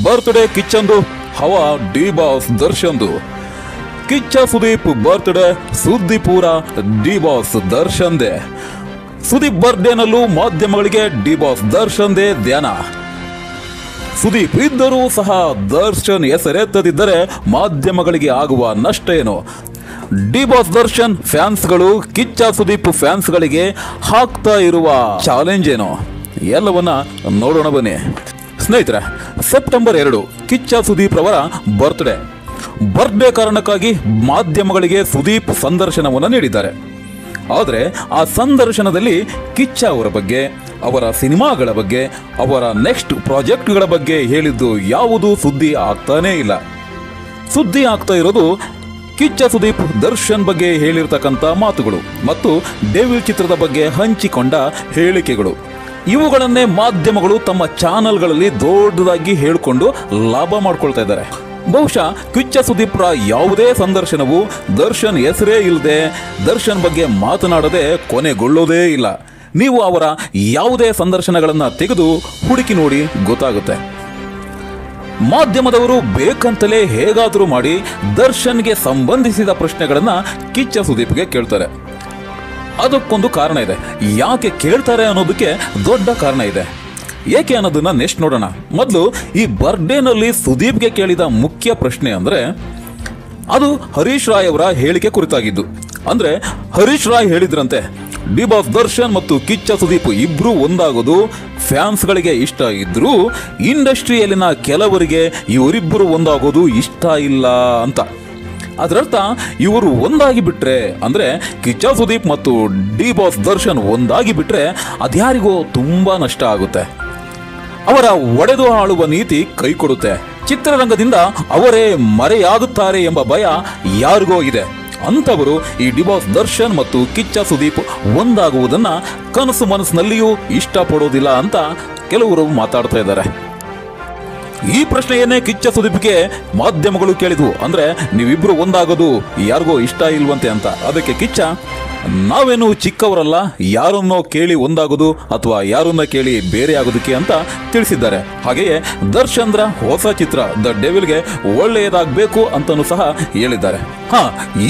Birthday ಕಿಚ್ಚಂದು, ಹವಾ D boss ದರ್ಶನ್ದು. ಕಿಚ್ಚ ಸುದೀಪ್ ಬರ್ತ್ಡೇ ಸುದ್ದಿ ಪೂರ ಡಿ ಬಾಸ್ ದರ್ಶನ್ದೆ. ಸುದೀಪ್ ಬರ್ಡೇನಲ್ಲೂ ಮಾಧ್ಯಮಗಳಿಗೆ ಡಿ ಬಾಸ್ ದರ್ಶನ್ದೇ ಧ್ಯಾನ. ಸುದೀಪ್ ಇದ್ದರೂ ಸಹ ದರ್ಶನ್ ಹೆಸರೆತ್ತದಿದ್ದರೆ ಮಾಧ್ಯಮಗಳಿಗೆ ಆಗುವ ನಷ್ಟ ಏನು? ಡಿ ಬಾಸ್ ದರ್ಶನ್ ಫ್ಯಾನ್ಸ್ಗಳು ಕಿಚ್ಚ ಸುದೀಪ್ ಫ್ಯಾನ್ಸ್ಗಳಿಗೆ ಹಾಕ್ತಾ ಇರುವ ಚಾಲೆಂಜ್ ಏನು? ಎಲ್ಲವನ್ನ ನೋಡೋಣ ಬನ್ನಿ ಸ್ನೇಹಿತರೆ. ಸೆಪ್ಟೆಂಬರ್ 2 ಕಿಚ್ಚ ಸುದೀಪ್ ರವರ ಬರ್ತ್ಡೇ ಕಾರಣಕ್ಕಾಗಿ ಮಾಧ್ಯಮಗಳಿಗೆ ಸುದೀಪ್ ಸಂದರ್ಶನವನ್ನು ನೀಡಿದ್ದಾರೆ. ಆದರೆ ಆ ಸಂದರ್ಶನದಲ್ಲಿ ಕಿಚ್ಚ ಅವರ ಬಗ್ಗೆ, ಅವರ ಸಿನಿಮಾಗಳ ಬಗ್ಗೆ, ಅವರ ನೆಕ್ಸ್ಟ್ ಪ್ರಾಜೆಕ್ಟ್ಗಳ ಬಗ್ಗೆ ಹೇಳಿದ್ದು ಯಾವುದೂ ಸುದ್ದಿ ಆಗ್ತಾನೇ ಇಲ್ಲ. ಸುದ್ದಿ ಆಗ್ತಾ ಇರೋದು ಕಿಚ್ಚ ಸುದೀಪ್ ದರ್ಶನ್ ಬಗ್ಗೆ ಹೇಳಿರ್ತಕ್ಕಂಥ ಮಾತುಗಳು ಮತ್ತು ಡೆವಿಲ್ ಚಿತ್ರದ ಬಗ್ಗೆ ಹಂಚಿಕೊಂಡ ಹೇಳಿಕೆಗಳು. ಇವುಗಳನ್ನೇ ಮಾಧ್ಯಮಗಳು ತಮ್ಮ ಚಾನಲ್ಗಳಲ್ಲಿ ದೊಡ್ಡದಾಗಿ ಹೇಳಿಕೊಂಡು ಲಾಭ ಮಾಡ್ಕೊಳ್ತಾ ಇದ್ದಾರೆ. ಬಹುಶಃ ಕಿಚ್ಚ ಸುದೀಪ್ರ ಯಾವುದೇ ಸಂದರ್ಶನವು ದರ್ಶನ್ ಹೆಸರೇ ಇಲ್ಲದೆ, ದರ್ಶನ್ ಬಗ್ಗೆ ಮಾತನಾಡದೆ ಕೊನೆಗೊಳ್ಳೋದೇ ಇಲ್ಲ. ನೀವು ಅವರ ಯಾವುದೇ ಸಂದರ್ಶನಗಳನ್ನು ತೆಗೆದು ಹುಡುಕಿ ನೋಡಿ ಗೊತ್ತಾಗುತ್ತೆ. ಮಾಧ್ಯಮದವರು ಬೇಕಂತಲೇ ಹೇಗಾದರೂ ಮಾಡಿ ದರ್ಶನ್ಗೆ ಸಂಬಂಧಿಸಿದ ಪ್ರಶ್ನೆಗಳನ್ನು ಕಿಚ್ಚ ಸುದೀಪ್ಗೆ ಕೇಳ್ತಾರೆ. ಅದಕ್ಕೊಂದು ಕಾರಣ ಇದೆ. ಯಾಕೆ ಕೇಳ್ತಾರೆ ಅನ್ನೋದಕ್ಕೆ ದೊಡ್ಡ ಕಾರಣ ಇದೆ. ಏಕೆ ಅನ್ನೋದನ್ನ ನೆಕ್ಸ್ಟ್ ನೋಡೋಣ. ಮೊದಲು ಈ ಬರ್ಡೇನಲ್ಲಿ ಸುದೀಪ್ಗೆ ಕೇಳಿದ ಮುಖ್ಯ ಪ್ರಶ್ನೆ ಅಂದರೆ ಅದು ಹರೀಶ್ ರಾಯ್ ಅವರ ಹೇಳಿಕೆ ಕುರಿತಾಗಿದ್ದು. ಅಂದರೆ ಹರೀಶ್ ರಾಯ್ ಹೇಳಿದ್ರಂತೆ, ಡಿ ಬಾಸ್ ದರ್ಶನ್ ಮತ್ತು ಕಿಚ್ಚ ಸುದೀಪ್ ಇಬ್ರು ಒಂದಾಗೋದು ಫ್ಯಾನ್ಸ್ಗಳಿಗೆ ಇಷ್ಟ ಇದ್ರೂ ಇಂಡಸ್ಟ್ರಿಯಲ್ಲಿನ ಕೆಲವರಿಗೆ ಇವರಿಬ್ಬರು ಒಂದಾಗೋದು ಇಷ್ಟ ಇಲ್ಲ ಅಂತ. ಅದರರ್ಥ ಇವರು ಒಂದಾಗಿ ಬಿಟ್ರೆ, ಅಂದರೆ ಕಿಚ್ಚ ಸುದೀಪ್ ಮತ್ತು ಡಿ ಬಾಸ್ ದರ್ಶನ್ ಒಂದಾಗಿ ಬಿಟ್ರೆ ಅದ್ಯಾರಿಗೋ ತುಂಬಾ ನಷ್ಟ ಆಗುತ್ತೆ. ಅವರ ಒಡೆದು ಆಳುವ ನೀತಿ ಕೈ ಕೊಡುತ್ತೆ. ಚಿತ್ರರಂಗದಿಂದ ಅವರೇ ಮರೆಯಾಗುತ್ತಾರೆ ಎಂಬ ಭಯ ಯಾರಿಗೋ ಇದೆ. ಅಂಥವರು ಈ ಡಿ ಬಾಸ್ ದರ್ಶನ್ ಮತ್ತು ಕಿಚ್ಚ ಸುದೀಪ್ ಒಂದಾಗುವುದನ್ನ ಕನಸು ಮನಸ್ಸಿನಲ್ಲಿಯೂ ಇಷ್ಟಪಡೋದಿಲ್ಲ ಅಂತ ಕೆಲವರು ಮಾತಾಡ್ತಾ ಇದ್ದಾರೆ. ಈ ಪ್ರಶ್ನೆಯನ್ನೇ ಕಿಚ್ಚ ಸುದೀಪ್ಗೆ ಮಾಧ್ಯಮಗಳು ಕೇಳಿದ್ವು. ಅಂದ್ರೆ ನೀವಿಬ್ರು ಒಂದಾಗೋದು ಯಾರಿಗೋ ಇಷ್ಟ ಇಲ್ವಂತೆ ಅಂತ. ಅದಕ್ಕೆ ಕಿಚ್ಚ, ನಾವೇನು ಚಿಕ್ಕವರಲ್ಲ, ಯಾರನ್ನೋ ಕೇಳಿ ಒಂದಾಗೋದು ಅಥವಾ ಯಾರನ್ನ ಕೇಳಿ ಬೇರೆ ಆಗೋದಕ್ಕೆ ಅಂತ ತಿಳಿಸಿದ್ದಾರೆ. ಹಾಗೆಯೇ ದರ್ಶನ್ರ ಹೊಸ ಚಿತ್ರ ದ ಡೆವಿಲ್ಗೆ ಒಳ್ಳೆಯದಾಗಬೇಕು ಅಂತನೂ ಸಹ ಹೇಳಿದ್ದಾರೆ.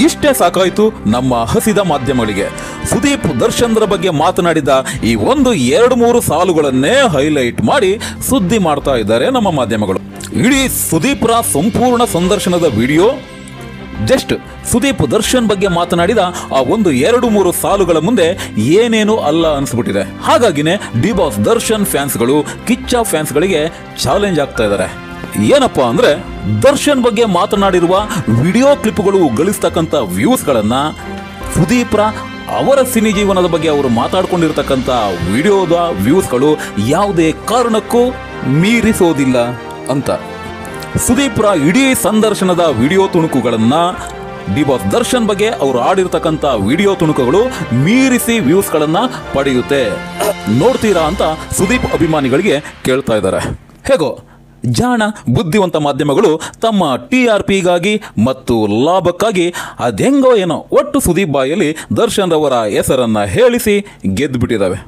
ಇಷ್ಟೇ ಸಾಕಾಯ್ತು ನಮ್ಮ ಹಸಿದ ಮಾಧ್ಯಮಗಳಿಗೆ. ಸುದೀಪ್ ದರ್ಶನ್ರ ಬಗ್ಗೆ ಮಾತನಾಡಿದ ಈ 1-2-3 ಸಾಲುಗಳನ್ನೇ ಹೈಲೈಟ್ ಮಾಡಿ ಸುದ್ದಿ ಮಾಡ್ತಾ ಇದ್ದಾರೆ ನಮ್ಮ ಮಾಧ್ಯಮಗಳು. ಇಡೀ ಸುದೀಪ್ರ ಸಂಪೂರ್ಣ ಸಂದರ್ಶನದ ವಿಡಿಯೋ ಜಸ್ಟ್ ಸುದೀಪ್ ದರ್ಶನ್ ಬಗ್ಗೆ ಮಾತನಾಡಿದ ಆ 1-2-3 ಸಾಲುಗಳ ಮುಂದೆ ಏನೇನು ಅಲ್ಲ ಅನ್ಸ್ಬಿಟ್ಟಿದೆ. ಹಾಗಾಗಿನೇ ಡಿ ಬಾಸ್ ದರ್ಶನ್ ಫ್ಯಾನ್ಸ್ಗಳು ಕಿಚ್ಚ ಫ್ಯಾನ್ಸ್ಗಳಿಗೆ ಚಾಲೆಂಜ್ ಆಗ್ತಾ ಇದ್ದಾರೆ. ಏನಪ್ಪಾ ಅಂದ್ರೆ, ದರ್ಶನ್ ಬಗ್ಗೆ ಮಾತನಾಡಿರುವ ವಿಡಿಯೋ ಕ್ಲಿಪ್ಗಳು ಗಳಿಸ್ತಕ್ಕಂಥ ವ್ಯೂಸ್ಗಳನ್ನ ಸುದೀಪ್ರ ಅವರ ಸಿನಿ ಜೀವನದ ಬಗ್ಗೆ ಅವರು ಮಾತಾಡ್ಕೊಂಡಿರ್ತಕ್ಕಂಥ ವಿಡಿಯೋದ ವ್ಯೂಸ್ಗಳು ಯಾವುದೇ ಕಾರಣಕ್ಕೂ ಮೀರಿಸೋದಿಲ್ಲ ಅಂತ. ಸುದೀಪ್ರ ಇಡೀ ಸಂದರ್ಶನದ ವಿಡಿಯೋ ತುಣುಕುಗಳನ್ನ ಡಿ ಬಾಸ್ ದರ್ಶನ್ ಬಗ್ಗೆ ಅವರು ಆಡಿರ್ತಕ್ಕಂಥ ವಿಡಿಯೋ ತುಣುಕುಗಳು ಮೀರಿಸಿ ವ್ಯೂಸ್ಗಳನ್ನ ಪಡೆಯುತ್ತೆ. ನೋಡ್ತೀರಾ ಅಂತ ಸುದೀಪ್ ಅಭಿಮಾನಿಗಳಿಗೆ ಕೇಳ್ತಾ ಇದ್ದಾರೆ. ಹೇಗೋ ಜಾಣ ಬುದ್ಧಿವಂತ ಮಾಧ್ಯಮಗಳು ತಮ್ಮ TRPಗಾಗಿ ಮತ್ತು ಲಾಭಕ್ಕಾಗಿ ಅದೆಂಗೋ ಏನೋ ಒಟ್ಟು ಸುದೀಪ್ ಬಾಯಲ್ಲಿ ದರ್ಶನ್ ರವರ ಹೆಸರನ್ನ ಹೇಳಿಸಿ ಗೆದ್ದು ಬಿಟ್ಟಿದ್ದಾವೆ.